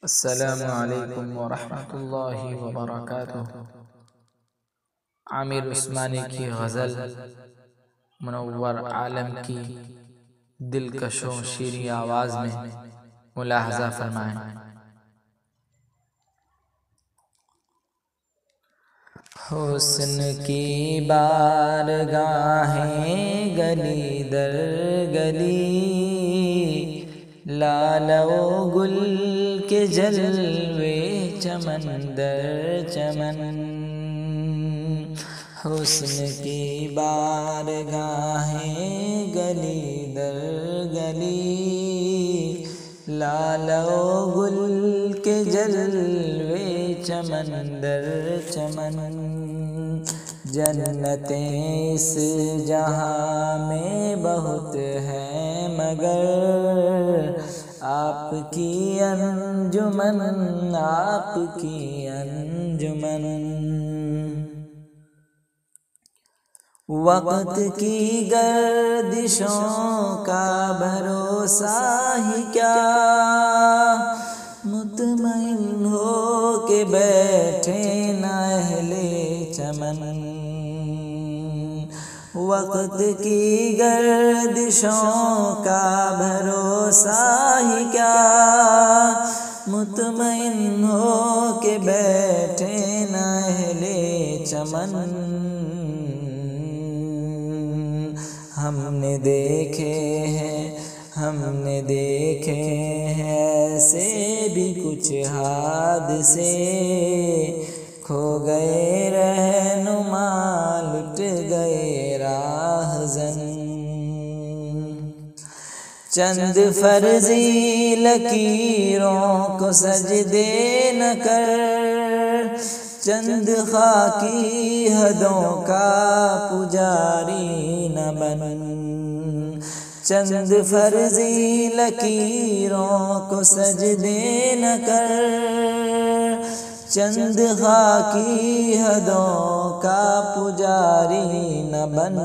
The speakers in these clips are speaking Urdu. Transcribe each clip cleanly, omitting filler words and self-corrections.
السلام علیکم ورحمۃ اللہ وبرکاتہ۔ عامر عثمانی کی غزل منور عالم کی دلکش و شیریں آواز میں ملاحظہ فرمائیں۔ حسن کی بارگاہیں گلی در گلی، لال و گل کے جلوے چمن در چمن۔ حسن کی بارگاہیں گلی در گلی، لال و گل کے جلوے چمن در چمن۔ جنتیں اس جہاں میں بہت ہیں مگر آپ کی انجمن، آپ کی انجمن۔ وقت کی گردشوں کا بھروسہ ہی کیا، مطمئن ہو کے بیٹھے نہ اہل چمن۔ وقت کی گردشوں کا بھروسہ ہی کیا، مطمئن ہو کے بیٹھے نہ اہل چمن۔ ہم نے دیکھے ہیں ایسے بھی کچھ حادثے، کھو گئے رہنما لٹ گئے راہزن۔ چند فرضی لکیروں کو سجدے نہ کر، چند خاکی حدوں کا پجاری نہ بن۔ چند فرضی لکیروں کو سجدے نہ کر، چند خاکی حدوں کا پجاری نہ بن۔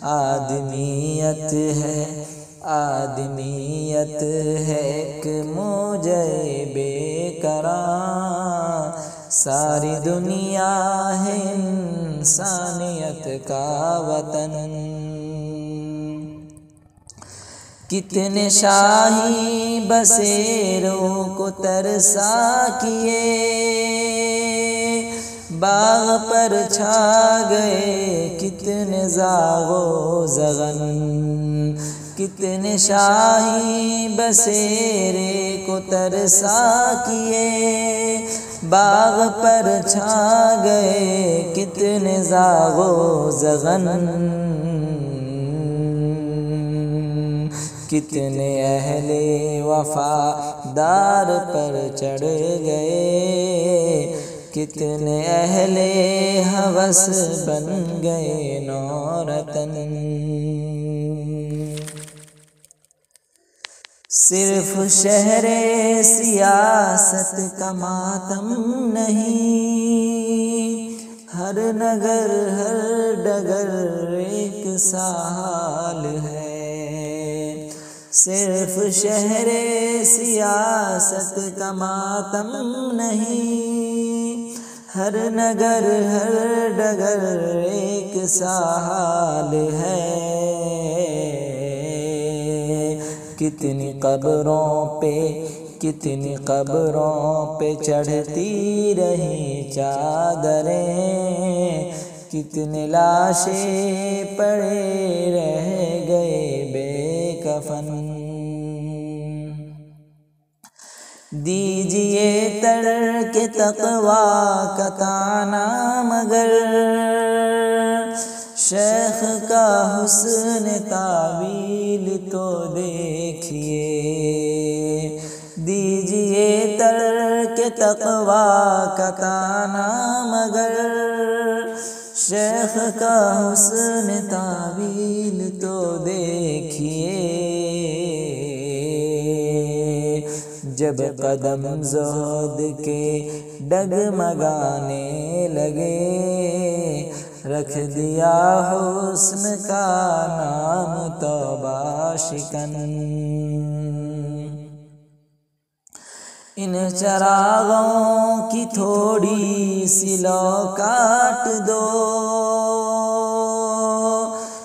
آدمیت ہے ایک موجہ بے قرار، ساری دنیا ہے انسانیت کا وطن۔ کتنے شاہی بسیروں کو ترسا کیے، باغ پر چھا گئے کتنے زاغ و زغن۔ کتنے شاہی بسیرے کو ترسا کیے، باغ پر چھا گئے کتنے زاغ و زغن۔ کتنے اہل وفادار پر چڑھ گئے، کتنے اہل ہوس بن گئے نورتن۔ صرف شہر سیاست کا ماتم نہیں، ہر نگر ہر ڈگر ایک سا حال ہے۔ صرف شہر سیاست کا ماتم نہیں، ہر نگر ہر ڈگر ایک سا حال ہے۔ کتنی قبروں پہ چڑھتی رہی چادریں، کتنے لاشیں پڑے رہ گئے بے کفن۔ دیجئے ترک تقویٰ کا طعنہ مگر، شیخ کا حسن تعویل تو دیکھیے۔ دیجئے ترک تقویٰ کا طعنہ مگر، شیخ کا حسن تعویل تو دیکھیے۔ جب قدم زہد کے ڈگمگانے لگے، رکھ دیا حسن کا نام توبہ شکن۔ ان چراغوں کی تھوڑی سی لو کاٹ دو،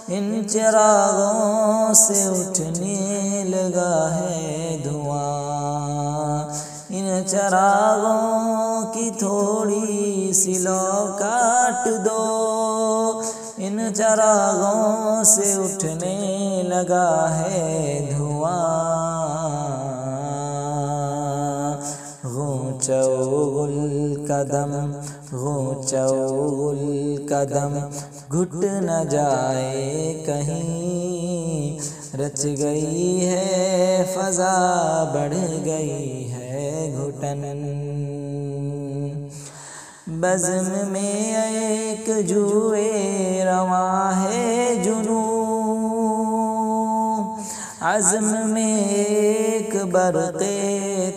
ان چراغوں سے اٹھنے لگا ہے دھواں، ان چراغوں کی تھوڑی سی لو کاٹ دو، ان چراغوں سے اٹھنے لگا ہے دھواں۔ غنچو القدم غنچو القدم گھٹ نہ جائے کہیں، رچ گئی ہے فضا بڑھ گئی ہے گھٹن۔ بزم میں ایک جوئے رواں ہے جنوں، عزم میں ایک برق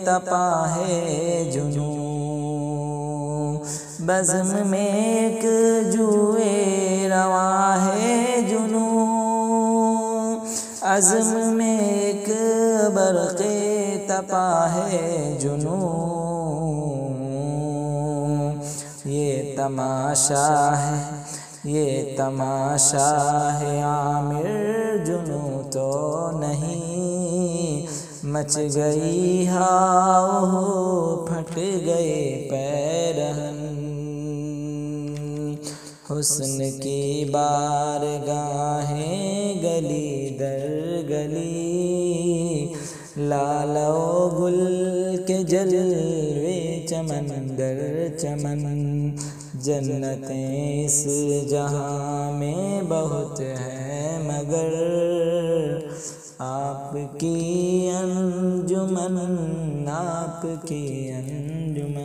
تپاں ہے جنوں، بزم میں ایک جوئے رواں ہے جنوں، عزم میں ایک برق تپاں ہے جنوں۔ یہ تماشا ہے یہ تماشا ہے عامر جنوں تو نہیں، مچ گئی ہاؤ پھٹ گئے پیرہن۔ حسن کی بارگاہیں گلی در گلی، لال و گل کے جلوے چمن در چمن، جنتیں اس جہاں میں بہت ہیں مگر آپ کی انجمن آپ کی انجمن۔